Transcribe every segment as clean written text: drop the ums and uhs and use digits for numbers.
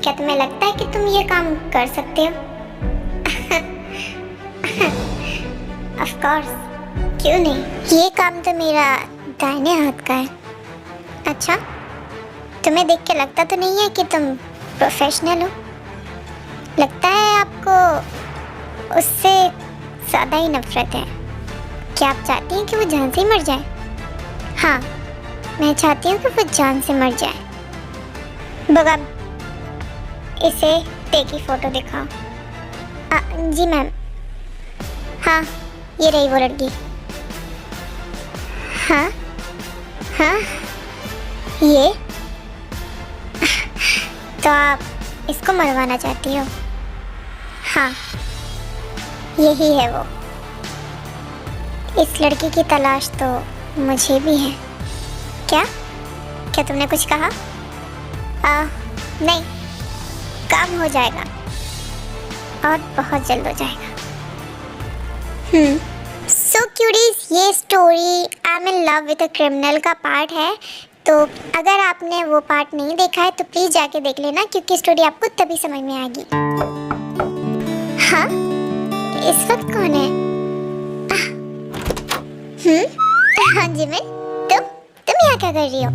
क्या तुम्हें लगता है कि तुम ये काम कर सकते हो? ऑफ कोर्स, क्यों नहीं। ये काम तो मेरा दाहिने हाथ का है। अच्छा, तुम्हें देख के लगता तो नहीं है कि तुम प्रोफेशनल हो? लगता है आपको उससे ज़्यादा ही नफरत है। क्या आप चाहती हैं कि वो जान से मर जाए? हाँ, मैं चाहती हूँ कि वो जान से मर जाए। बगा, इसे ते की फ़ोटो दिखाओ। जी मैम। हाँ, ये रही वो लड़की। हाँ हाँ, ये तो आप इसको मरवाना चाहती हो? हाँ, यही है वो। इस लड़की की तलाश तो मुझे भी है। क्या तुमने कुछ कहा? नहीं, काम हो जाएगा और बहुत जल्द हो जाएगा। सो क्यूरीज, ये story I am in love with a criminal का पार्ट है। तो अगर आपने वो पार्ट नहीं देखा है तो प्लीज़ जाके देख लेना, क्योंकि स्टोरी आपको तभी समझ में आएगी। हाँ, इस वक्त कौन है? हाँ जी मैं, तुम यहाँ क्या कर रही हो?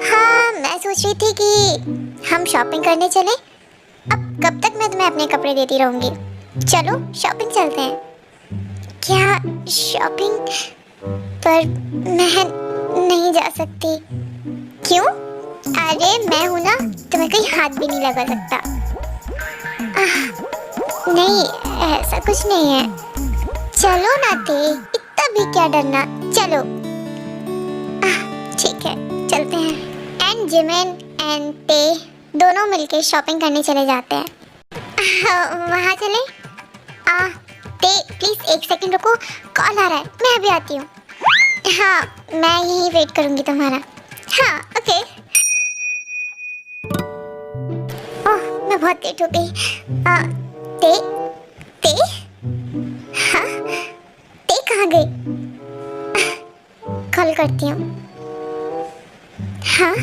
हाँ, मैं सोच रही थी कि हम शॉपिंग करने चलें। अब कब तक मैं तुम्हें अपने कपड़े देती रहूँगी? चलो शॉपिंग चलते हैं। क्या शॉपिंग? पर मैं नहीं जा सकती। क्यों? अरे मैं हूँ ना, तुम्हें कहीं हाथ भी नहीं लगा सकता। नहीं, ऐसा कुछ नहीं है। चलो ना ते, इतना भी क्या डरना। चलो ठीक है, चलते हैं। एंड जिमिन एंड ते दोनों मिलके शॉपिंग करने चले जाते हैं। वहाँ चले? ते प्लीज एक सेकंड रुको, कॉल आ रहा है, मैं अभी आती हूँ। हाँ, मैं यहीं वेट करूँगी तुम्हारा। हाँ ओके। ओह, मैं बहुत लेट हो गई। ते ते हाँ, ते कहाँ गई? कॉल करती हूँ। हाँ,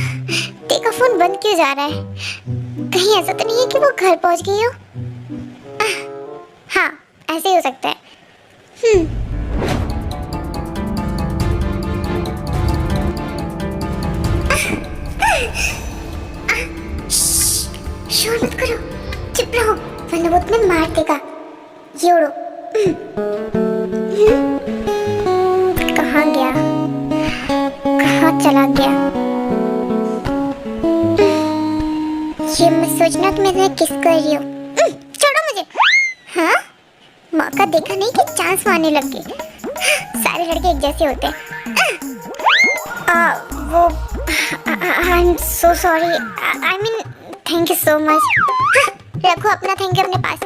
ते का फोन बंद क्यों जा रहा है? कहीं ऐसा तो नहीं है कि वो घर पहुंच गई हो? हाँ, ऐसे ही हो सकता है। शोर मत करो, चुप रहो, वरना वो तुम्हें मार देगा। ये उड़ो। कहाँ गया? कहाँ चला गया? ये मत सोचना कि मैं तुम्हें किस कर रही हूँ। छोड़ो मुझे। हाँ, मौका देखा नहीं कि चांस मारने लग गए। सारे लड़के एक जैसे होते हैं। वो I am so sorry, I mean thank you so much. रखो अपना थैंक यू अपने पास।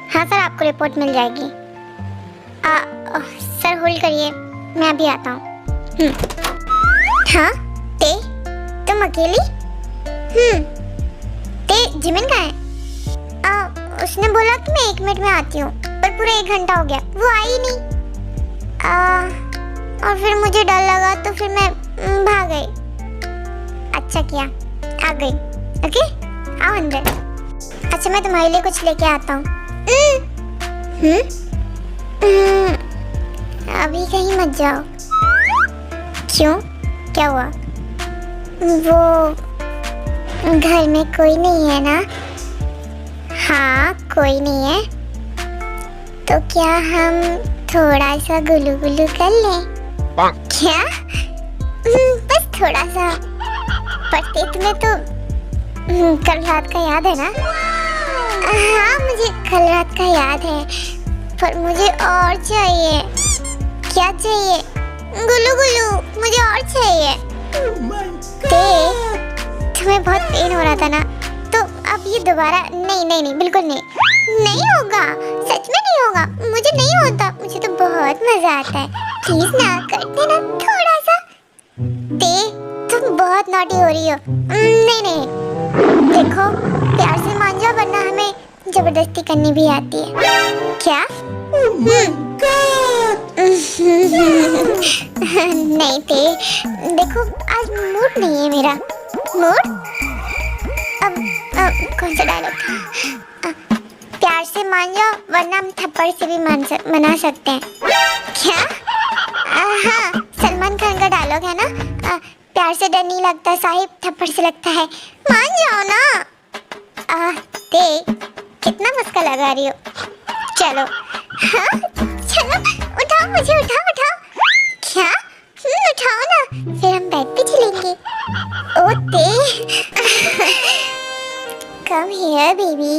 हाँ सर, आपको रिपोर्ट मिल जाएगी। सर होल्ड करिए, मैं अभी आता हूँ। हाँ ते, तुम अकेली? ते जिमिन कहाँ है? उसने बोला कि मैं 1 मिनट में आती हूँ, पर पूरा 1 घंटा हो गया, वो आई नहीं। और फिर मुझे डर लगा तो फिर मैं भाग गई। अच्छा किया, आ गई। ओके, आओ अंदर। अच्छा, मैं तुम्हारे लिए कुछ लेके आता हूँ। अभी कहीं मत जाओ। क्यों, क्या हुआ? वो घर में कोई नहीं है ना? हाँ, कोई नहीं है। तो क्या हम थोड़ा सा गुलू गुलू कर लें? क्या? बस थोड़ा सा। पर तुम्हें तो कल रात का याद है ना? हाँ, मुझे कल रात का याद है, पर मुझे और चाहिए। क्या चाहिए? गुलू गुलू, मुझे और चाहिए। तुम्हें बहुत पेन हो रहा था ना, तो अब ये दोबारा नहीं, बिल्कुल नहीं होगा, सच में नहीं होगा। मुझे नहीं होता, मुझे तो बहुत मजा आता है। प्लीज ना, करते ना थोड़ा सा। तुम बहुत नॉटी हो रही हो। नहीं, देखो प्यार से मान जाओ, वरना हमें जबरदस्ती करनी भी आती है। क्या? नहीं थे, देखो आज मूड नहीं है मेरा। मूड अब कौन सा डायलॉग था? प्यार से मान जाओ वरना हम थप्पड़ से भी मना सकते हैं। क्या? हाँ, सलमान खान का डायलॉग है ना, प्यार से डर नहीं लगता साहिब, थप्पड़ से लगता है। मान जाओ ना। देख कितना मस्का लगा रही हो। चलो हाँ चलो, उठाओ मुझे, उठाओ। क्या? उठाओ ना, फिर हम बेड पे चलेंगे। ओ ते कम हियर बेबी।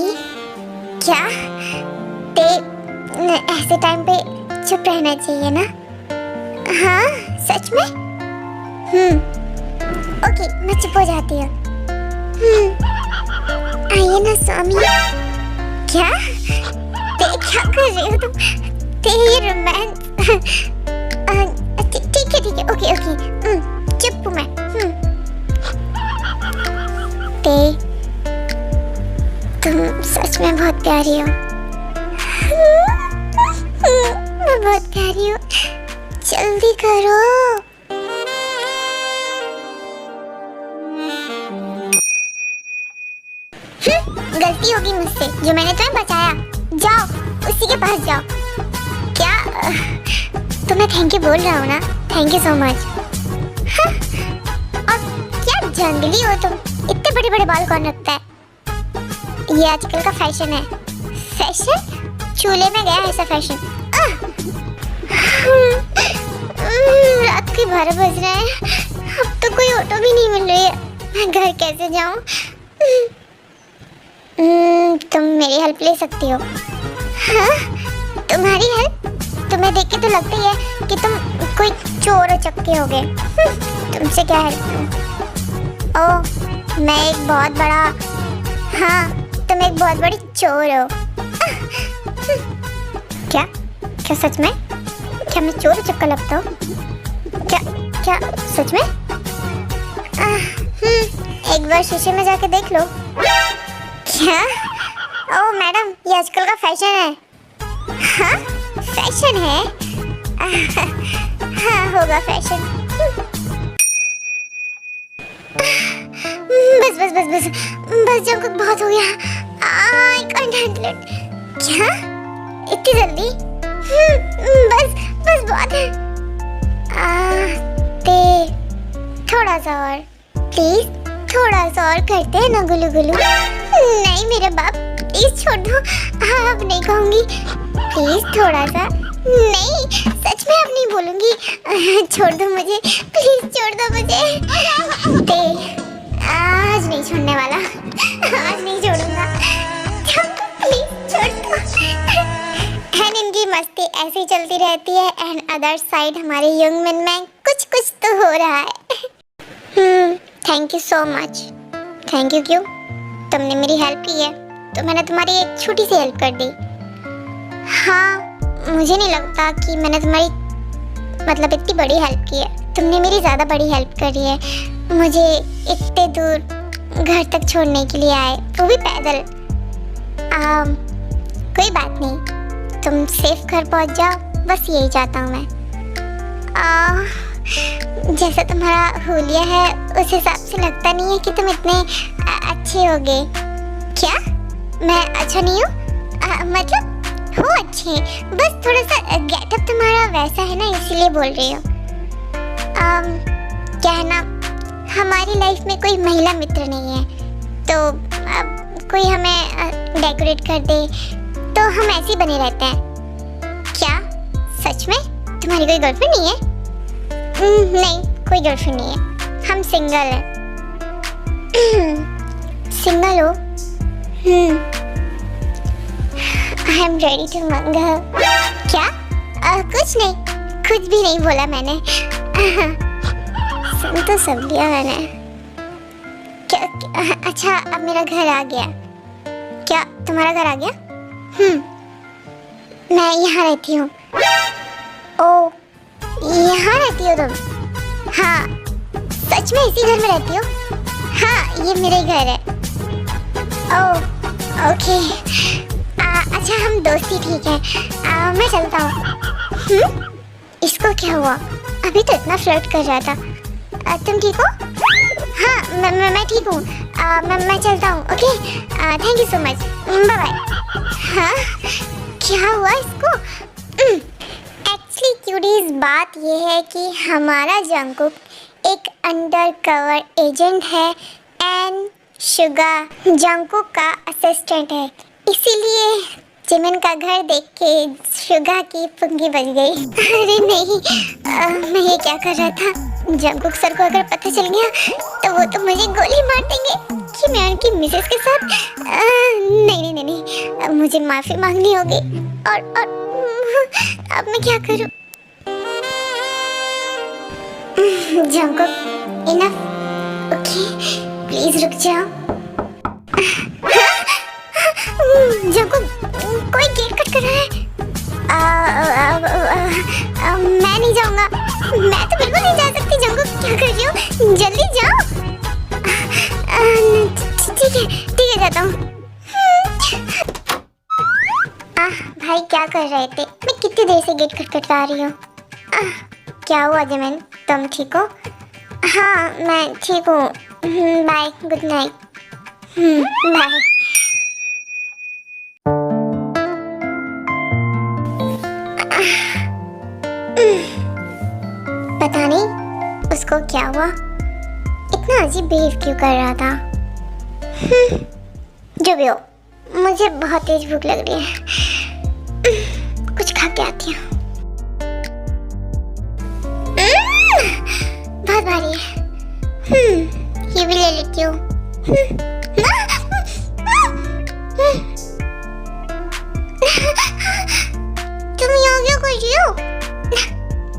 क्या? ते ऐसे टाइम पे चुप रहना चाहिए ना। हाँ सच में? ओके, मैं चुप हो जाती हूँ। आइए ना स्वामी। क्या? ते क्या कर रही हो तुम? ते ये रोमांस। ठीक है, ओके। चुप हूँ मैं। ते तुम सच में बहुत प्यारी हो। मैं बहुत प्यारी हूँ। जल्दी करो। गलती होगी मुझसे जो मैंने तुम्हें बचाया। जाओ उसी के पास जाओ। क्या? तो मैं थैंक यू बोल रहा हूँ ना। Thank you so much. और क्या जंगली हो तुम, इतने बड़े बड़े बाल कौन रखता है? ये आजकल का फैशन है। फैशन? चूल्हे में गया ऐसा फैशन। रात के 12 बज रहे हैं, अब तो कोई ऑटो भी नहीं मिल रही है। मैं घर कैसे जाऊँ? तुम मेरी हेल्प ले सकती हो। हाँ? तुम्हारी हेल्प? तुम्हें देख के तो लगता ही है कि तुम कोई चोर चक्के हो गए। तुमसे क्या हेल्प? ओह, मैं एक बहुत बड़ा, हाँ तुम एक बहुत बड़ी चोर हो। क्या सच में? क्या मैं चोर चक्का लगता हूँ? क्या सच में? एक बार शीशे में जाके देख लो। क्या? ओह मैडम, ये आजकल का फैशन है। हाँ फैशन है। हाँ होगा फैशन। बस जब बहुत हो गया। I can't handle it. क्या? इतनी जल्दी? बस बहुत है। थोड़ा सा और प्लीज, थोड़ा सा और करते हैं ना गुलू गुलू। नहीं मेरे बाप, प्लीज छोड़ दो। अब नहीं कहूँगी, प्लीज थोड़ा सा। नहीं सच में अब नहीं बोलूँगी। छोड़ दो मुझे, प्लीज छोड़ दो मुझे। ते आज नहीं छोड़ने वाला, आज नहीं छोड़ूंगा। प्लीज छोड़ दो। एंड इनकी मस्ती ऐसे ही चलती रहती है एंड अदर साइड हमारे यंग मैन में कुछ तो हो रहा है। Thank you so much. Thank you क्यों? तुमने मेरी हेल्प की है तो मैंने तुम्हारी एक छोटी सी हेल्प कर दी। हाँ, मुझे नहीं लगता कि मैंने तुम्हारी मतलब इतनी बड़ी हेल्प की है। तुमने मेरी ज़्यादा बड़ी हेल्प करी है। मुझे इतने दूर घर तक छोड़ने के लिए आए, वो भी पैदल। कोई बात नहीं, तुम सेफ घर पहुंच जाओ, बस यही चाहता हूँ मैं। जैसा तुम्हारा हुलिया है उस हिसाब से लगता नहीं है कि तुम इतने अच्छे होगे। क्या? मैं अच्छा नहीं हूँ? मतलब हो अच्छे, बस थोड़ा सा गेटअप तुम्हारा वैसा है ना, इसीलिए बोल रही हूँ। क्या है ना, हमारी लाइफ में कोई महिला मित्र नहीं है, तो कोई हमें डेकोरेट कर दे तो हम ऐसे ही बने रहते हैं। क्या सच में तुम्हारी कोई गर्लफ्रेंड नहीं है? नहीं, कोई गर्लफ्रेंड नहीं है, हम सिंगल हैं। सिंगल हो? आई एम रेडी टू मंगल। क्या? कुछ नहीं, कुछ भी नहीं बोला मैंने। सुन तो सब लिया मैंने। क्या? अच्छा अब मेरा घर आ गया। क्या तुम्हारा घर आ गया? मैं यहाँ रहती हूँ। ओ, यहाँ रहती हो तुम? हाँ, सच में इसी घर में रहती हो? हाँ, ये मेरा ही घर है। ओह, ओके। अच्छा हम दोस्ती ठीक है। मैं चलता हूँ। इसको क्या हुआ? अभी तो इतना फ्लर्ट कर रहा था। तुम ठीक हो? हाँ मैं ठीक हूँ। मैं चलता हूँ। Okay, thank you so much, bye bye. हाँ, क्या हुआ इसको? एक्चुअली क्यूटीज, बात ये है कि हमारा जंगकुक एक अंडर कवर एजेंट है एंड शुगा जंगकुक का असिस्टेंट है, इसीलिए जिमिन का घर देख के शुगा की पुंगी बज गई। अरे नहीं, मैं ये क्या कर रहा था? जंगकुक सर को अगर पता चल गया तो वो तो मुझे गोली मार देंगे कि मैं उनकी मिसेस के साथ। नहीं, मुझे माफी मांगनी होगी। और अब मैं क्या करूं? Jungkook, enough. ओके, प्लीज रुक जाओ। जंगकुक, कोई गेट कट कर रहा है। मैं नहीं जाऊंगा। मैं तो बिल्कुल नहीं जा सकती। जंगकुक, क्या कर रही हो? जल्दी जाओ। ठीक है, जाता हूँ। भाई क्या कर रहे थे? मैं कितनी देर से गेट खटखटा रही हूँ। क्या हुआ जिमिन, तुम ठीक हो? हाँ मैं ठीक हूँ। Bye, good night. बाय। पता नहीं उसको क्या हुआ, इतना अजीब बिहेव क्यों कर रहा था। जो भी हो, मुझे बहुत तेज भूख लग रही है। कुछ खा के आती हूँ। बहुत भारी है। ये भी ले लेती हूँ। तुम यहाँ क्या कर रही हो?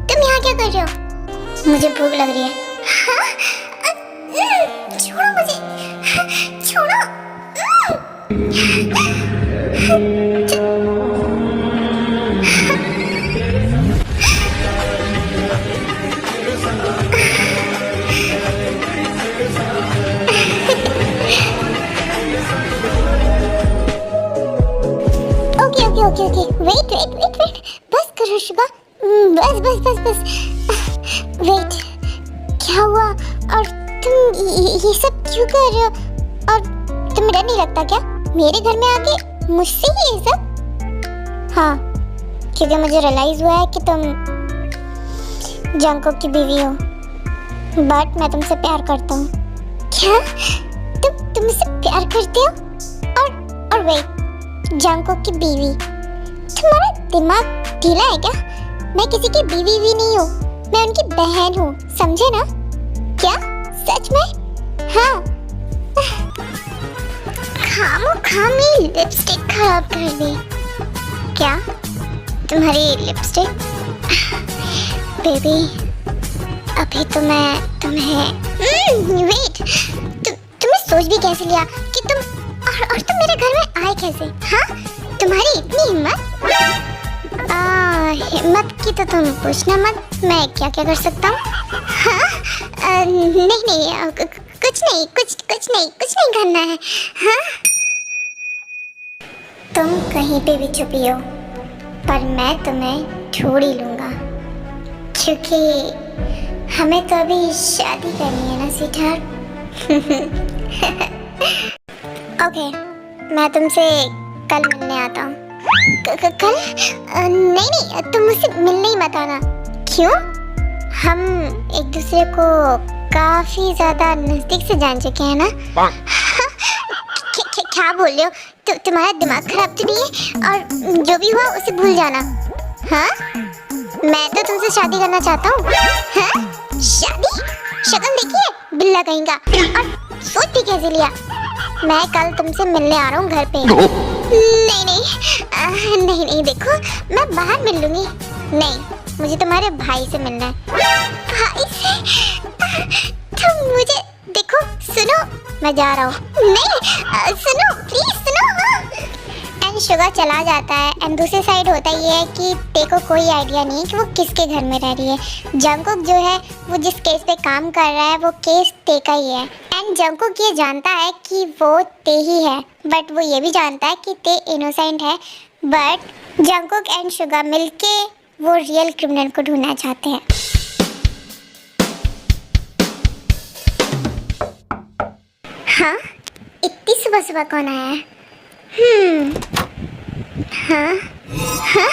तुम यहाँ क्या कर रहे हो? मुझे भूख लग रही है। छोड़ो मुझे, छोड़ो। ओके, वेट, बस करो शुगा, बस। वेट, क्या हुआ? और तुम ये सब क्यों कर रहे हो? और तुम्हें डर नहीं लगता क्या मेरे घर में आके मुझसे ही ये सब? हाँ, क्योंकि मुझे रियलाइज हुआ है कि तुम जंगकुक की बीवी हो, बट मैं तुमसे प्यार करता हूँ। क्या? तुम मुझसे प्यार करते हो? और वेट, जंगकुक की बीवी? तुम्हारा दिमाग ढीला है क्या? मैं किसी की बीवी भी नहीं हूँ, मैं उनकी बहन हूँ, समझे ना? क्या सच में? हाँ। खामी लिपस्टिक खराब कर दी। क्या? तुम्हारी लिपस्टिक? बेबी, अभी तो मैं तुम्हें वेट, तुम्हें सोच भी कैसे लिया कि तुम और तुम मेरे घर में आए कैसे? हाँ, तुम्हारी इतनी हिम्मत? हिम्मत की तो तुम पूछना मत, मैं क्या कर सकता हूँ। हाँ, नहीं, कुछ नहीं करना है। हाँ, तुम कहीं पे भी छुपी हो, पर मैं तुम्हें ढूंढ ही लूंगा, क्योंकि हमें तो अभी शादी करनी है ना स्वीटहार्ट। ओके, मैं तुमसे कल मिलने आता हूँ। कल? नहीं, तुम मुझसे मिलने ही मत आना। क्यों? हम एक दूसरे को काफी ज्यादा नजदीक से जान चुके हैं ना। क्या बोल रहे हो? तुम्हारा दिमाग खराब तो नहीं है? और जो भी हुआ उसे भूल जाना। हाँ, मैं तो तुमसे शादी करना चाहता हूँ। हाँ? शादी? शक्ल देखिए, बिल्ला कहेगा। और सोच भी कैसे लिया? मैं कल तुमसे मिलने आ रहा हूँ घर पे। नहीं, देखो, मैं बाहर मिल लूंगी। नहीं, मुझे तुम्हारे भाई से मिलना है। भाई से? तुम मुझे देखो, सुनो, मैं जा रहा हूँ। नहीं, सुनो, प्लीज सुनो। एंड शुगा चला जाता है एंड दूसरी साइड होता ये है कि देखो कोई आइडिया नहीं कि वो किसके घर में रह रही है। जंगकुक जो है वो जिस केस पे काम कर रहा है वो केस ते का ही है एंड जंगकुक ये जानता है कि वो ते ही है, बट वो ये भी जानता है कि ते इनोसेंट है। बट जंगकुक एंड शुगा मिलके वो रियल क्रिमिनल को ढूंढना चाहते हैं। हाँ, इतनी सुबह सुबह कौन आया है? हाँ, हाँ,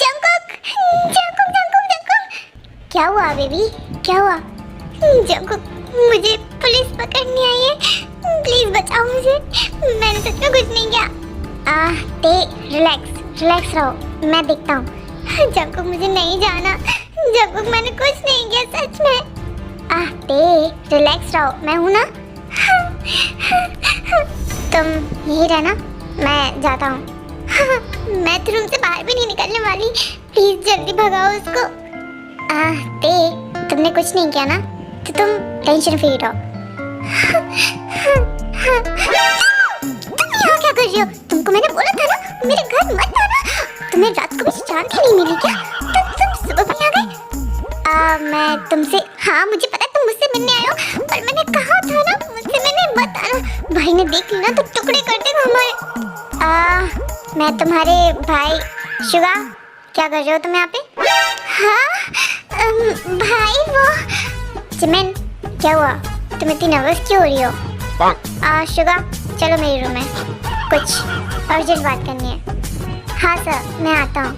जंकुक, जंकुक, जंकुक, जंकुक। क्या हुआ बेबी? क्या हुआ? जंकुक, मुझे पुलिस पकड़ने आई है, प्लीज बचाओ मुझे। मैंने सच में कुछ नहीं किया। रिलैक्स रहो, मैं देखता हूँ। जंकुक, मुझे नहीं जाना। जंकुक, मैंने कुछ नहीं किया सच में। रिलैक्स रहो, मैं हूँ ना। तुम यही रहना, मैं जाता हूँ। मैं तो रूम से बाहर भी नहीं निकलने वाली। प्लीज जल्दी भगाओ उसको। तुमने कुछ नहीं किया ना, तो तुम टेंशन फ्री रहो। तुम यहाँ क्या कर रही हो? तुमको मैंने बोला था ना मेरे घर मत आना। तुम्हें रात को भी शांति नहीं मिली क्या? तुम सुबह भी आ गई। मैं तुमसे, हाँ मुझे पता है तुम मुझसे मिलने आए हो, पर मैंने कहा था ना मुझसे मिलने मत आना। भाई ने देख लिया तो टुकड़े कर देगा हमारे। मैं तुम्हारे भाई शिवा। क्या कर रहे हो तुम यहाँ पे? हाँ भाई, वो चिमन, क्या हुआ? तुम इतनी नर्वस क्यों हो रही हो? शिवा, चलो मेरे रूम में, कुछ अर्जेंट बात करनी है। हाँ सर, मैं आता हूँ।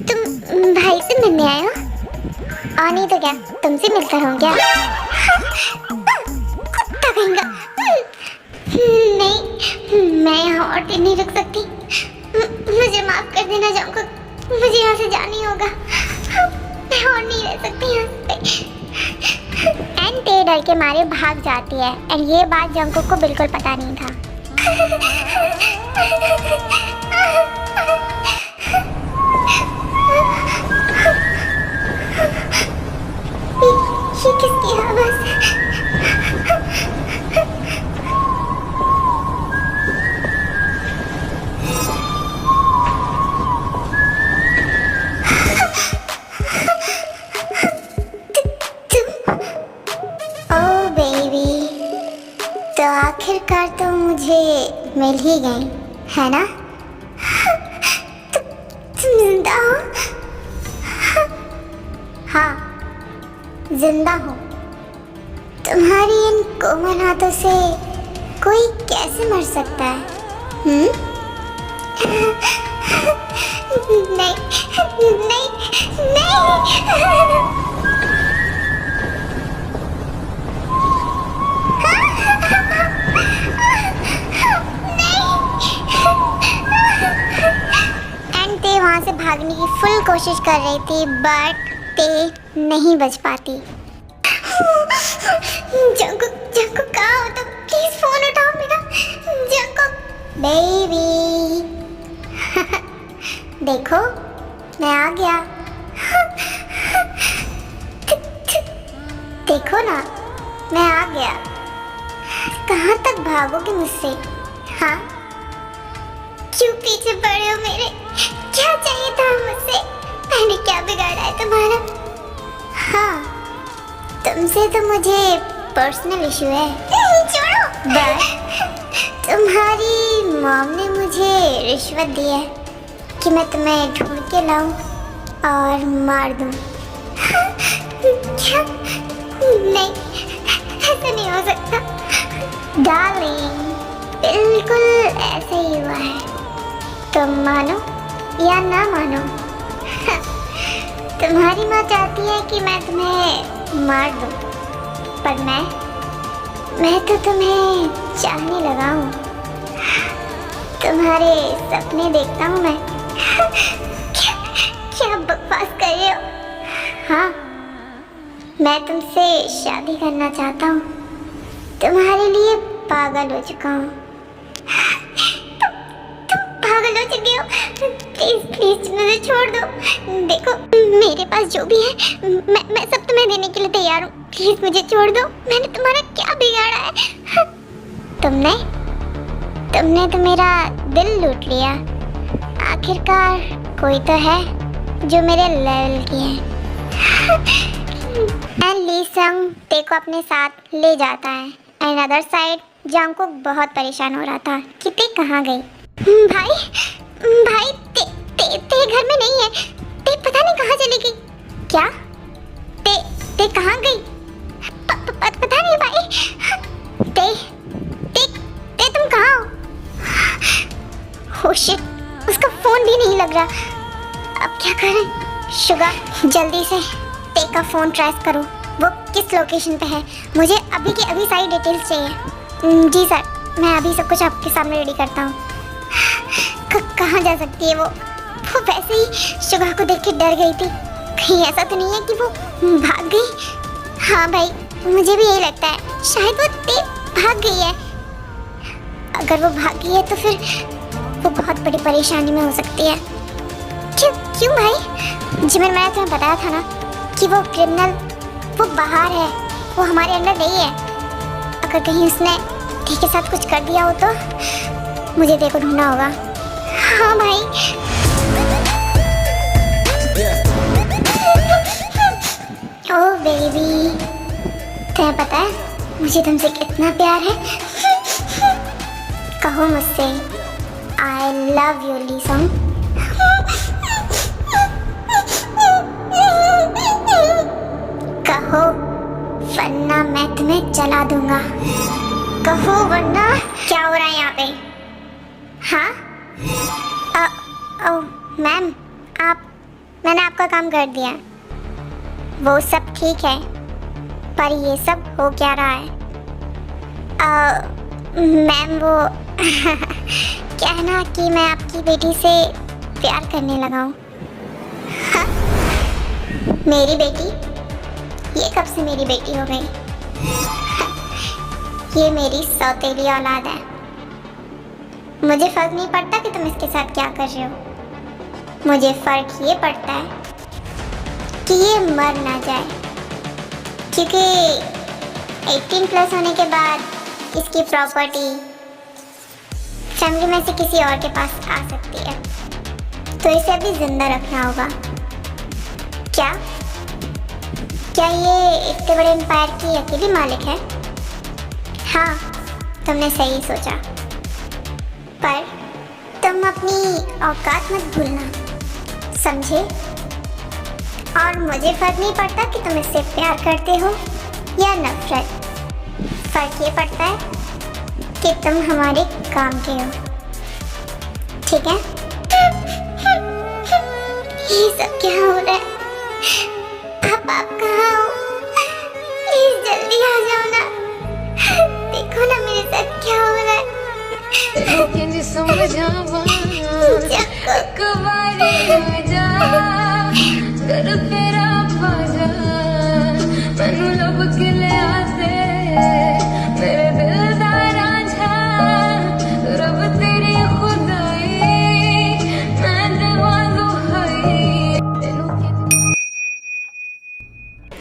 तुम भाई से मिलने आए हो? और नहीं तो क्या, तुमसे मिलकर हूँ क्या? कुत्ता कहेंगा। नहीं, मैं यहाँ और दिन नहीं रुक सकती। मुझे माफ कर देना जंकुक, मुझे यहाँ से जाना ही होगा। मैं और नहीं रह सकती यहाँ पे। एंड ते डर के मारे भाग जाती है। और ये बात जंकुक को बिल्कुल पता नहीं था। ये किसकी आवाज़ है? ओह बेबी, तो आखिरकार तो मुझे मिल ही गई, है ना? तुम जिंदा हो? हाँ, जिंदा हो। तुम्हारी इन कोमल हाथों से कोई कैसे मर सकता है? नहीं, नहीं, नहीं। एंड ते वहाँ से भागने की फुल कोशिश कर रही थी, बट ते नहीं बच पाती। जंकुक, जंकुक कहाँ हो तुम? प्लीज फोन उठाओ मेरा। Jungkook baby. देखो, मैं आ गया। देखो ना, मैं आ गया। कहाँ तक भागोगे मुझसे? हाँ, क्यों पीछे पड़े हो मेरे? क्या चाहिए था मुझसे? मैंने क्या बिगाड़ा है तुम्हारा? हाँ, तुमसे तो मुझे पर्सनल इशू है। छोड़ो। बट तुम्हारी मॉम ने मुझे रिश्वत दी है कि मैं तुम्हें ढूंढ के लाऊं और मार दूं। क्या? नहीं, ऐसा नहीं हो सकता। डार्लिंग, बिल्कुल ऐसे ही हुआ है। तुम मानो या ना मानो, तुम्हारी माँ चाहती है कि मैं तुम्हें मार दूं, पर मैं तो तुम्हें चाहने लगा हूँ। तुम्हारे सपने देखता हूँ मैं। क्या बकवास कर रहे हो? हाँ, मैं तुमसे शादी करना चाहता हूँ। तुम्हारे लिए पागल हो चुका हूँ। तुम पागल हो चुके हो? प्लीज प्लीज मुझे छोड़ दो। देखो, मेरे पास जो भी है मैं सब तुम्हें देने के लिए तैयार हूँ। प्लीज मुझे छोड़ दो। मैंने तुम्हारा क्या बिगाड़ा है? तुमने तो मेरा दिल लूट लिया। आखिरकार कोई तो है जो मेरे लेवल की है। एंड ली संग ते को अपने साथ ले जाता है। एंड अदर साइड जंकुक बहुत परेशान हो रहा था कि ते कहाँ गई। भाई भाई ते घर में नहीं है। ते पता नहीं कहाँ चली गई। क्या? ते कहाँ गई? पता नहीं भाई। ते तुम कहाँ हो? ओह शिट, उसका फोन भी नहीं लग रहा। अब क्या करें? शुगर, जल्दी से ते का फोन ट्रेस करो। वो किस लोकेशन पे है? मुझे अभी की अभी सारी डिटेल्स चाहिए। जी सर, मैं अभी सब कुछ आपके सामने रेडी करता हूँ। कहाँ जा सकती है वो वैसे ही शुगर को देख के डर गई थी। कहीं ऐसा तो नहीं है कि वो भाग गई? हाँ भाई, मुझे भी यही लगता है, शायद वो ते भाग गई है। अगर वो भाग गई है तो फिर वो बहुत बड़ी परेशानी में हो सकती है। क्यों भाई? जी मैंने तुम्हें बताया था ना कि वो क्रिमिनल वो बाहर है, वो हमारे अंदर नहीं है। अगर कहीं उसने ठीक के साथ कुछ कर दिया हो तो मुझे देखो ढूंढना होगा। हाँ भाई। ओह बेबी, तुम्हें पता है मुझे तुमसे कितना प्यार है? कहो मुझसे आई लव यू लीसम। कहो वरना मैं तुम्हें जला दूंगा। कहो वरना। क्या हो रहा है यहाँ पे? हाँ? मैम, मैंने आपका काम कर दिया। वो सब ठीक है, पर ये सब हो क्या रहा है? मैम वो क्या है ना कि मैं आपकी बेटी से प्यार करने लगा हूँ। हाँ? मेरी बेटी? ये कब से मेरी बेटी हो गई? ये मेरी सौतेली औलाद है। मुझे फर्क नहीं पड़ता कि तुम इसके साथ क्या कर रहे हो। मुझे फर्क ये पड़ता है कि ये मर ना जाए, क्योंकि 18 प्लस होने के बाद इसकी प्रॉपर्टी फैमिली में से किसी और के पास आ सकती है, तो इसे अभी जिंदा रखना होगा। क्या ये इतने बड़े एम्पायर की अकेली मालिक है? हाँ, तुमने सही सोचा, पर तुम अपनी औकात मत भूलना, समझे? और मुझे फर्क नहीं पड़ता कि तुम इससे प्यार करते हो या नफरत। फर्क ये पड़ता है कि तुम हमारे काम के हो, ठीक है? ये सब क्या हो रहा है? आप कहाँ हो? प्लीज जल्दी आ जाओ ना। देखो ना मेरे साथ क्या हो रहा है।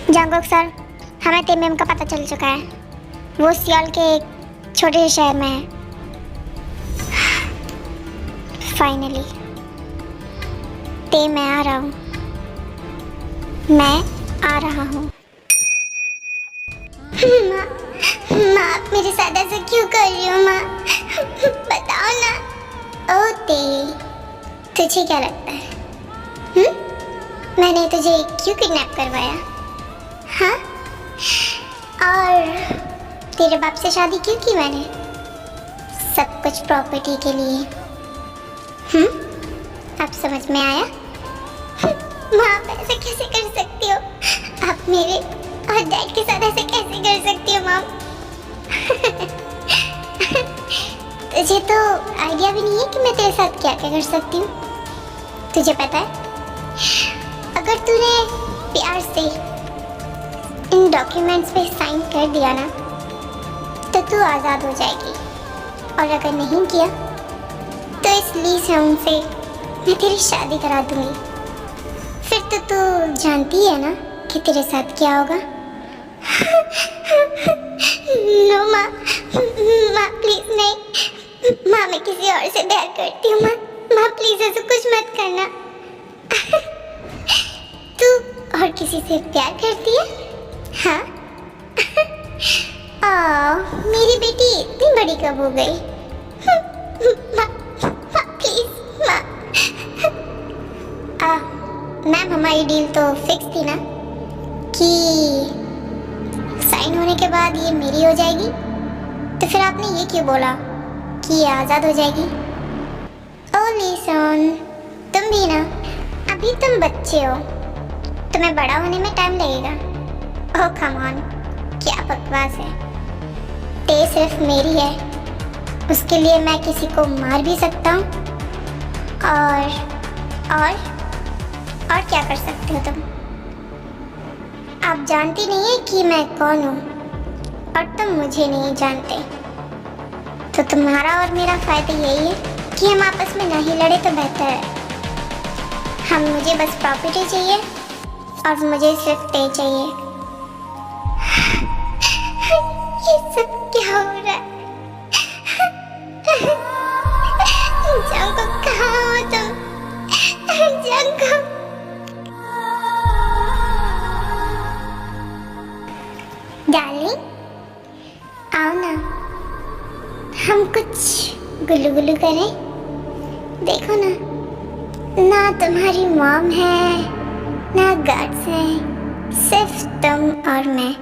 जंगकुक सर, हमें तेमेम का पता चल चुका है। वो सियोल के एक छोटे से शहर में है। फाइनली मैं आ रहा हूँ। माँ, आप मेरे साथ ऐसा क्यों कर रही हो माँ? बताओ ना। ओ तुझे क्या लगता है? मैंने तुझे क्यों किडनैप करवाया? हाँ? और तेरे बाप से शादी क्यों की मैंने? सब कुछ प्रॉपर्टी के लिए। अब समझ में आया? माँ, आप ऐसे कैसे कर सकती हो? आप मेरे और डैड के साथ ऐसे कैसे कर सकती हो माँ? तुझे तो आइडिया भी नहीं है कि मैं तेरे साथ क्या क्या कर सकती हूँ। तुझे पता है, अगर तूने प्यार से इन डॉक्यूमेंट्स पे साइन कर दिया ना, तो तू आज़ाद हो जाएगी। और अगर नहीं किया तो इस लीज राउंड से मैं तेरी शादी करा दूंगी। फिर तो तू जानती है ना कि तेरे साथ क्या होगा। नो माँ, प्लीज नहीं। माँ, मैं किसी और से प्यार करती हूँ। माँ प्लीज ऐसा कुछ मत करना। तू और किसी से प्यार करती है? हाँ? मेरी बेटी इतनी बड़ी कब हो गई? मैम हमारी डील तो फिक्स थी ना कि साइन होने के बाद ये मेरी हो जाएगी, तो फिर आपने ये क्यों बोला कि ये आज़ाद हो जाएगी? ओ लिसन, तुम भी ना, अभी तुम बच्चे हो, तुम्हें बड़ा होने में टाइम लगेगा। ओह कम ऑन, क्या बकवास है। ते सिर्फ मेरी है, उसके लिए मैं किसी को मार भी सकता हूँ और क्या कर सकते हो तुम? आप जानती नहीं है कि मैं कौन हूँ और तुम मुझे नहीं जानते, तो तुम्हारा और मेरा फायदा यही है कि हम आपस में नहीं लड़े तो बेहतर है। मुझे बस प्रॉपर्टी चाहिए और मुझे सिर्फ ते चाहिए। ये सब क्या हो रहा है? जंगल कहाँ हो तुम? जंगल डार्लिंग, आओ ना, हम कुछ गुल्लू गुल्लू करें। देखो ना, ना तुम्हारी मॉम है ना गार्ड्स हैं, सिर्फ तुम और मैं।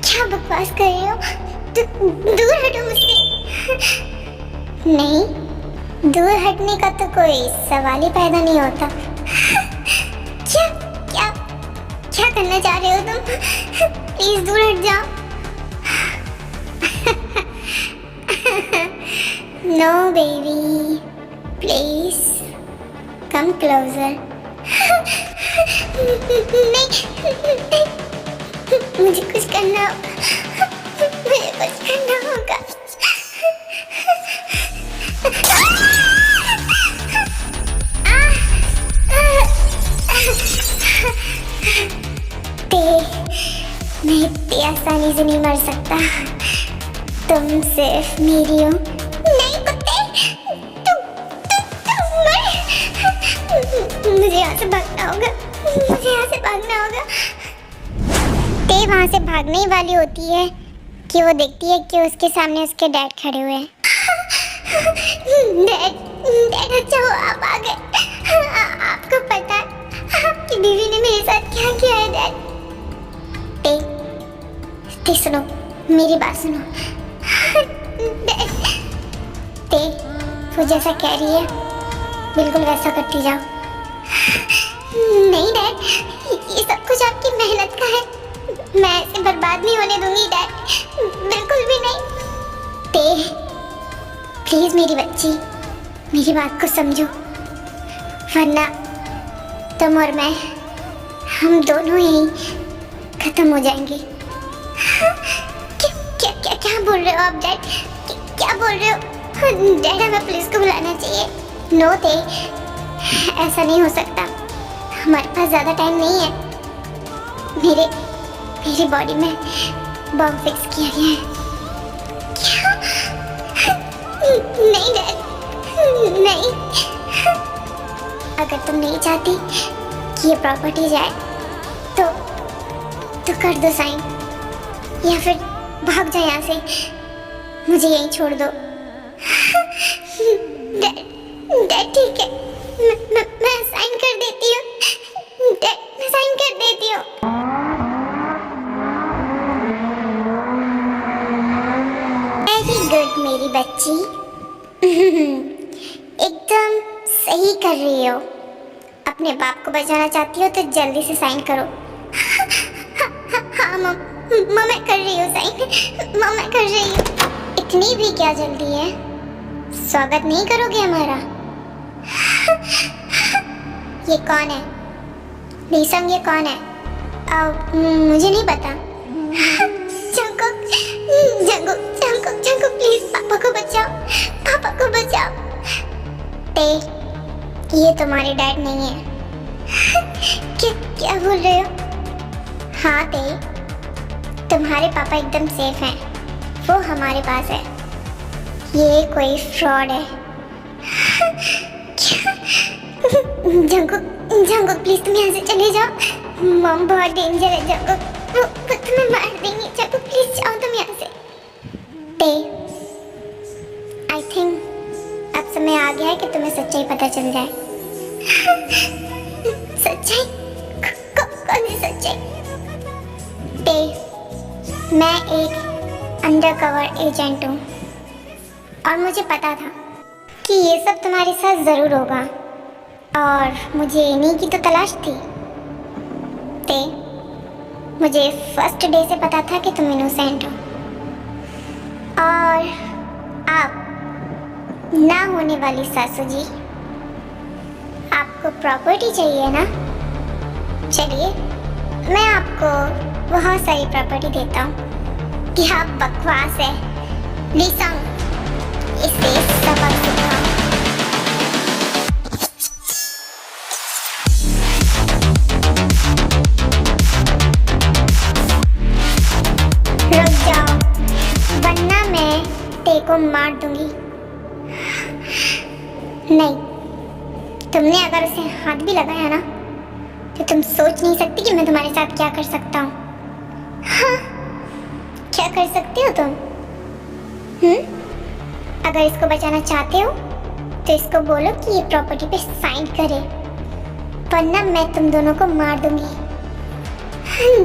क्या बकवास कर रही हो? दूर हटो मुझसे। नहीं, दूर हटने का तो कोई सवाल ही पैदा नहीं होता। क्या क्या क्या करना चाह रहे हो तुम? प्लीज दूर हट जाओ। No baby, please come closer. नहीं, मुझे कुछ करना होगा। मैं इतनी आसानी से नहीं मर सकता, तुम सिर्फ मेरी हो। नहीं कुत्ते, तुम मर। मुझे यहाँ से भागना होगा, मुझे यहाँ से भागना होगा। ते वहाँ से भागने ही वाली होती है कि वो देखती है कि उसके सामने उसके डैड खड़े हुए हैं। डैड अच्छा हो आप आ गए। आपको पता है आपकी बीवी ने मेरे साथ क्या किया है डैड? ते सुनो, मेरी बात सुनो। ते वो जैसा कह रही है बिल्कुल वैसा करती जाओ। नहीं डैड, ये सब कुछ आपकी मेहनत का है, मैं इसे बर्बाद नहीं होने दूंगी डैड, बिल्कुल भी नहीं। ते प्लीज मेरी बच्ची, मेरी बात को समझो, वरना तुम और मैं, हम दोनों ही खत्म हो जाएंगे। क्या क्या क्या बोल रहे हो आप डैड? क्या बोल रहे हो? डैड हमें पुलिस को बुलाना चाहिए। नो ते, ऐसा नहीं हो सकता, हमारे पास ज़्यादा टाइम नहीं है। मेरी बॉडी में बम फिक्स किया गया है। क्या? नहीं डैड, नहीं। अगर तुम नहीं चाहती कि ये प्रॉपर्टी जाए तो कर दो साइन, या फिर भाग जाओ यहाँ से, मुझे यहीं छोड़ दो। डैड ठीक है, मैं साइन कर देती हूँ डैड, मैं साइन कर देती हूँ। वेरी गुड मेरी बच्ची, एकदम सही कर रही हो। अपने बाप को बचाना चाहती हो तो जल्दी से साइन करो। हाँ माँ मैं कर रही हूँ साइन, माँ मैं कर रही हूँ। इतनी भी क्या जल्दी है? स्वागत नहीं करोगे हमारा? ये कौन है? नीसम, ये कौन है? मुझे नहीं पता। Jungkook, Jungkook, Jungkook, Jungkook please पापा को बचाओ, पापा को बचाओ। ते, ये तुम्हारे डैड नहीं है। क्या बोल रहे हो? हाँ ते, तुम्हारे पापा एकदम सेफ हैं, वो हमारे पास है, ये कोई फ्रॉड है। जंगकुक प्लीज तुम यहाँ से चले जाओ, मॉम बहुत डेंजर है जंगकुक, वो तुम्हें मार देंगी। जंगकुक प्लीज जाओ तुम यहाँ से। ते, आई थिंक अब समय आ गया है कि तुम्हें सच्चाई पता चल जाए। सच्चाई? कौन सी सच्चाई? मैं एक अंडरकवर एजेंट हूँ और मुझे पता था कि ये सब तुम्हारे साथ ज़रूर होगा और मुझे इन्हीं की तो तलाश थी। मुझे फर्स्ट डे से पता था कि तुम इनोसेंट हो और आप ना होने वाली सासू जी, आपको प्रॉपर्टी चाहिए ना? चलिए मैं आपको बहुत सारी प्रॉपर्टी देता हूँ। कि आप बकवास है, लिसन, इसे सबक सिखाओ। रुक जाओ, वरना मैं तेरे को मार दूंगी। नहीं, तुमने अगर उसे हाथ भी लगाया ना तो तुम सोच नहीं सकती कि मैं तुम्हारे साथ क्या कर सकता हूँ। हाँ, क्या कर सकती हो तुम? अगर इसको बचाना चाहते हो तो इसको बोलो कि ये प्रॉपर्टी पे साइन करे, वरना मैं तुम दोनों को मार दूंगी।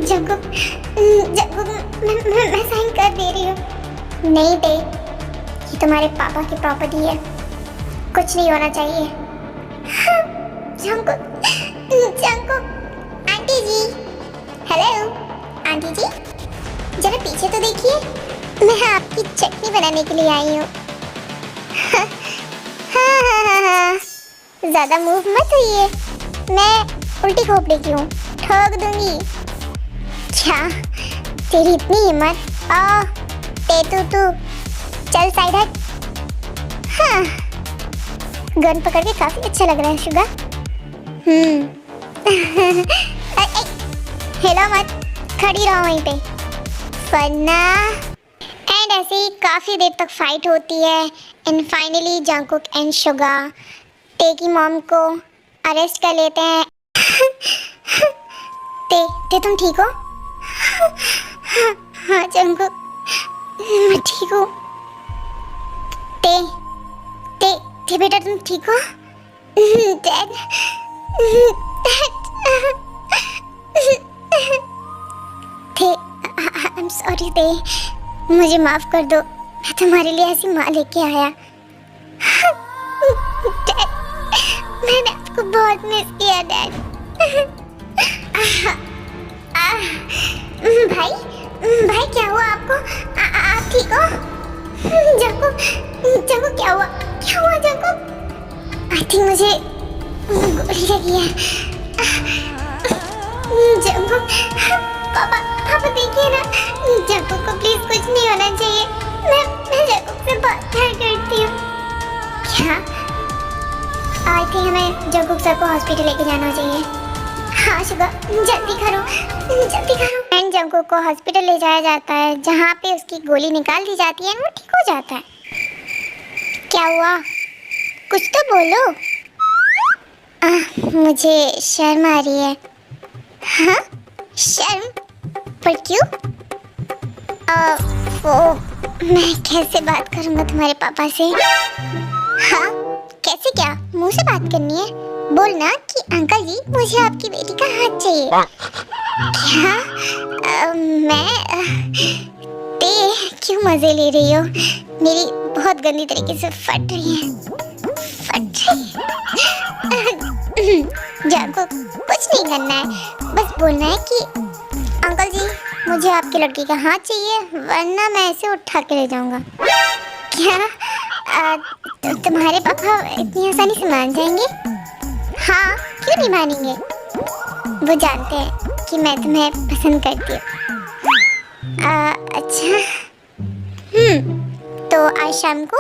जंगकुक, मैं साइन कर दे रही हूँ। नहीं दे, ये तुम्हारे पापा की प्रॉपर्टी है, कुछ नहीं होना चाहिए। जंगकुक, आंटी जी, हेलो आंटी जी, जरा पीछे तो देखिए, मैं आपकी चटनी बनाने के लिए आई हूँ। हाँ, ज़्यादा मूव मत होइए, मैं उल्टी खोपड़ी की हूँ, ठोक दूंगी। क्या तेरी इतनी हिम्मत? तू चल साइड हट। हाँ, गन पकड़ के काफी अच्छा लग रहा है शुगा। हिलो मत, खड़ी रहो वहीं पे, वरना। एंड ऐसे ही काफी देर तक फाइट होती है and finally Jungkook and Suga ते की मॉम को अरेस्ट कर लेते हैं। ते तुम ठीक हो? हाँ जंगकुक, मैं ठीक हूँ। ते बेटा तुम ठीक हो? डैड, आई एम सॉरी ते, मुझे माफ कर दो, मैं तुम्हारे लिए ऐसी माँ लेके आया। डैड, मैंने आपको बहुत मिस किया डैड। भाई क्या हुआ आपको? आप ठीक हो? जंगकुक क्या हुआ जंगकुक? आई थिंक मुझे गोली लगी है। जंगकुक, पापा देखिए ना, जंगकुक को प्लीज कुछ नहीं होना चाहिए। मैं जंगकुक से बहुत प्यार करती हूँ। क्या? आई थिंक हमें जंगकुक सर को हॉस्पिटल लेके जाना चाहिए। हाँ शुगा, जल्दी करो। एंड जंगकुक को हॉस्पिटल ले जाया जाता है, जहाँ पे उसकी गोली निकाल दी जाती है और वो ठीक हो जाता है। क्या हुआ? कुछ तो बोलो। मुझे शर्म आ रही है। हाँ? शर्म? पर क्यों? मैं कैसे बात करूँगा तुम्हारे पापा से? हाँ? कैसे क्या? मुंह से बात करनी है? बोलना कि अंकल जी मुझे आपकी बेटी का हाथ चाहिए। क्या? ते क्यों मजे ले रही हो? मेरी बहुत गंदी तरीके से फट रही है। जाको कुछ नहीं करना है, बस बोलना है कि अंकल जी मुझे आपकी लड़की का हाथ चाहिए, वरना मैं इसे उठा के ले जाऊंगा। क्या? तो तुम्हारे पापा इतनी आसानी से मान जाएंगे? हाँ, क्यों नहीं मानेंगे? वो जानते हैं कि मैं तुम्हें पसंद करती हूँ। अच्छा, तो आज शाम को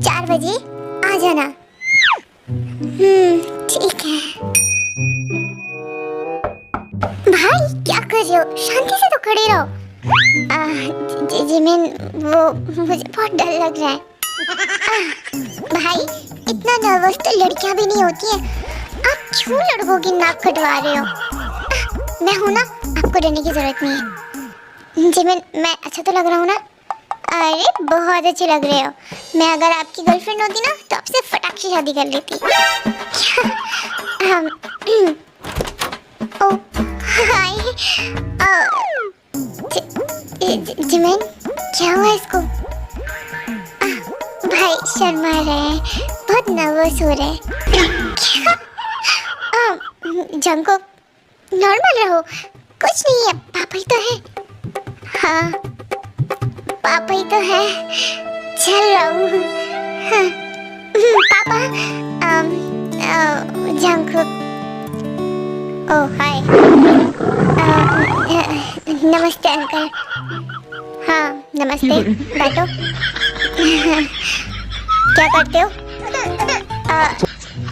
4 बजे आ जाना। ठीक है। भाई क्या कर रहे हो? शांति से तो खड़े रहो। जिमिन, वो मुझे बहुत डर लग रहा है। भाई इतना नर्वस तो लड़कियां भी नहीं होती हैं। आप क्यों लड़कों की नाक कटवा रहे हो? मैं हूं ना, आपको डरने की जरूरत नहीं है। जिमिन, मैं अच्छा तो लग रहा हूँ ना? अरे बहुत अच्छे लग रहे हो। मैं अगर आपकी गर्लफ्रेंड होती ना तो आपसे फटाक से शादी कर लेती। हम ओ हाय जिमिन, क्या हुआ इसको? भाई शर्मा रहे हैं, बहुत नर्वस हो रहे हैं। जंगकुक नॉर्मल रहो, कुछ नहीं है, पापा ही तो है। हाँ पापा ही तो है, चल रहा हूँ। हाँ, पापा जंगकुक। ओह हाय, नमस्ते अंकल। हाँ नमस्ते, बैठो। क्या करते हो?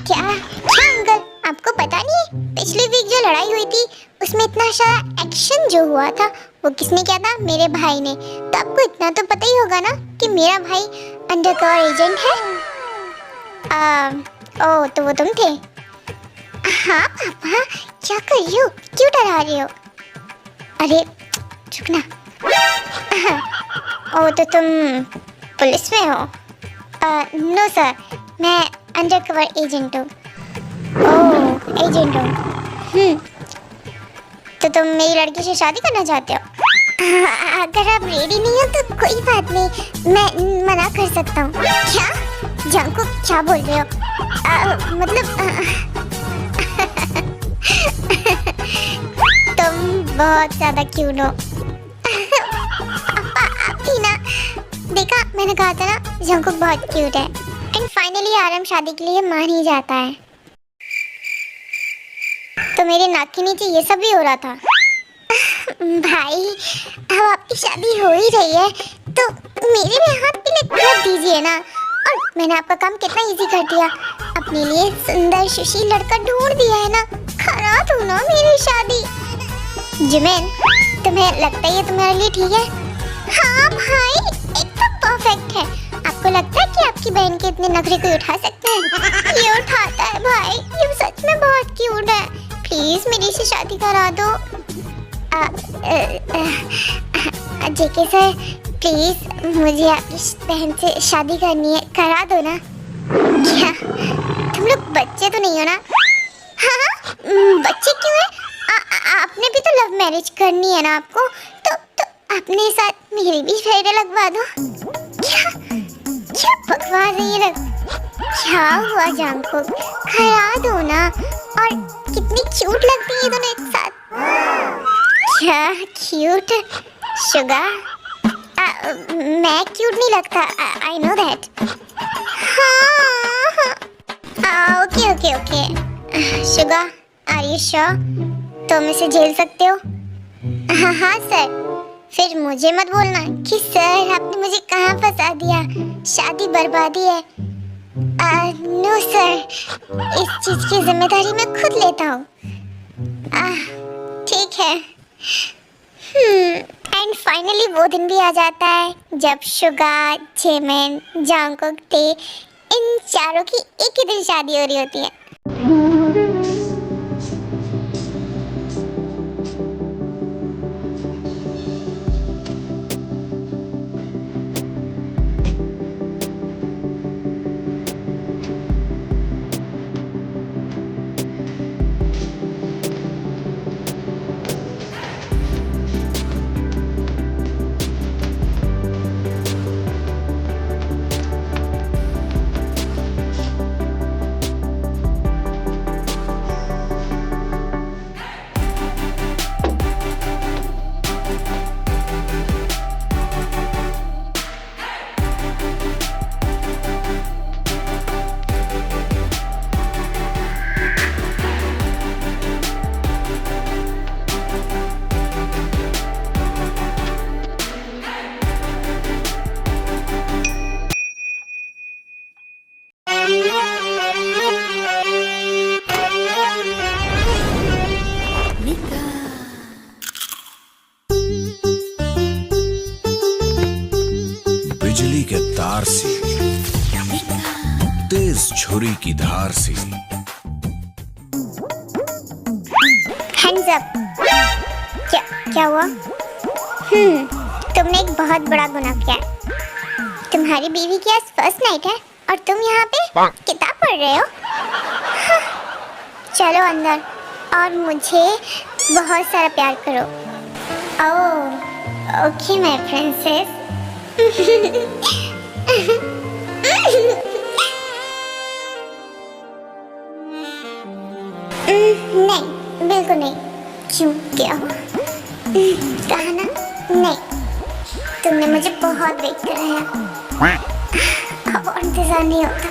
क्या अंकल, आपको पता नहीं है पिछली वीक जो लड़ाई हुई थी उसमें इतना सारा एक्शन जो हुआ था वो किसने किया था? मेरे भाई ने। तो आपको इतना तो पता ही होगा ना कि मेरा भाई अंडरकवर एजेंट है। ओह तो वो तुम थे? हाँ पापा, क्या कर रही हो, क्यों डरा रही हो? अरे चुप ना। ओह तो तुम पुलिस में हो? नो सर, मैं अंडरकवर एजेंट हूँ। ओह एजेंट हो। तो तुम मेरी लड़की से शादी करना चाहते हो? अगर आप रेडी नहीं हो तो कोई बात नहीं, मैं मना कर सकता हूँ। क्या जंगकुक, क्या बोल रहे हो? मतलब तुम बहुत ज्यादा क्यूट हो। आप भी ना, देखा मैंने कहा था ना जंगकुक बहुत क्यूट है। एंड फाइनली आरम शादी के लिए मान ही जाता है। तो मेरे नाक के नीचे ये सब भी हो रहा था। भाई अब आपकी शादी हो ही रही है तो मेरे भी हाथ पे कर दीजिए ना। और मैंने आपका काम कितना इजी कर दिया, अपने लिए सुंदर सुशील लड़का ढूंढ दिया है ना। करा दो ना मेरी शादी। जिमिन, तुम्हें लगता है ये तुम्हारे लिए ठीक है? हाँ भाई एकदम परफेक्ट है। आपको लगता है कि आपकी बहन के इतने नखरे कोई उठा सकते हैं? ये उठाता है भाई, ये सच में बहुत क्यूट है। प्लीज मेरी से शादी करा दो। जेके सर प्लीज मुझे आपकी बहन से शादी करनी है, करा दो ना। क्या तुम लोग बच्चे तो नहीं हो ना? हाँ बच्चे क्यों है? आपने भी तो लव मैरिज करनी है ना आपको, तो अपने साथ मेरी भी फेरे लगवा दो। क्या बकवास है ये लग। क्या हुआ जंगकुक, करा दो ना। और कितनी क्यूट लगती है दोनों एक साथ। क्या क्यूट शुगर? मैं क्यूट नहीं लगता, आई नो दैट। हाँ okay okay okay sugar, are you sure? तुम इसे झेल सकते हो? हाँ सर। फिर मुझे मत बोलना कि सर आपने मुझे कहाँ फंसा दिया, शादी बर्बादी है। नो सर, इस चीज की जिम्मेदारी मैं खुद लेता हूँ। ठीक है। एंड फाइनली वो दिन भी आ जाता है जब शुगा, जिमिन, जंगकुक, टे इन चारों की एक ही दिन शादी हो रही होती है। बिजली के तार सी, तेज छुरी की धार सी। Hands up. क्या हुआ? तुमने एक बहुत बड़ा गुनाह किया है। तुम्हारी बीवी की आज फर्स्ट नाइट है और तुम यहाँ पे किताब पढ़ रहे हो? हाँ, चलो अंदर और मुझे बहुत सारा प्यार करो। Oh okay my princess. नहीं, बिल्कुल नहीं। क्यों, क्या हुआ? कहा ना नहीं, तुमने मुझे बहुत वेट कराया, अब और इंतजार नहीं होता।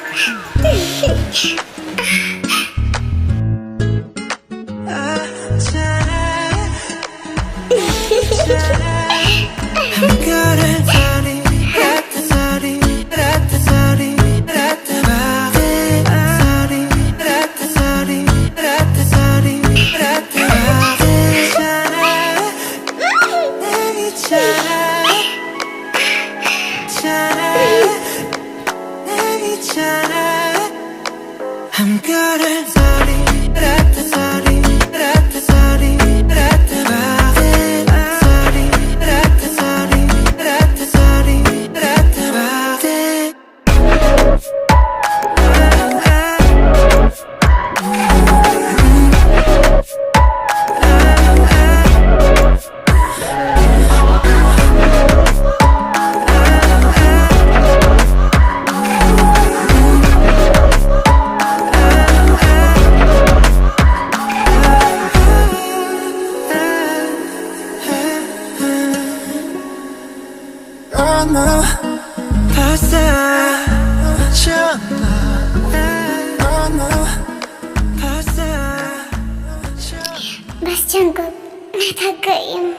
बस जंकुक, मैं थक गई हूँ,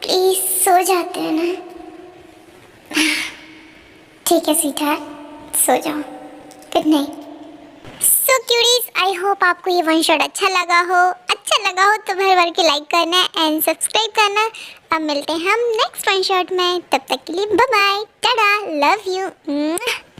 प्लीज सो जाते हैं ना? ठीक है स्वीटहार्ट, सो जाओ, good night. So queries, I hope आपको ये वन शॉट अच्छा लगा हो तो भर भर के लाइक करना एंड सब्सक्राइब करना। अब मिलते हैं हम नेक्स्ट वन शॉट में, तब तक के लिए bye bye, tata, love you.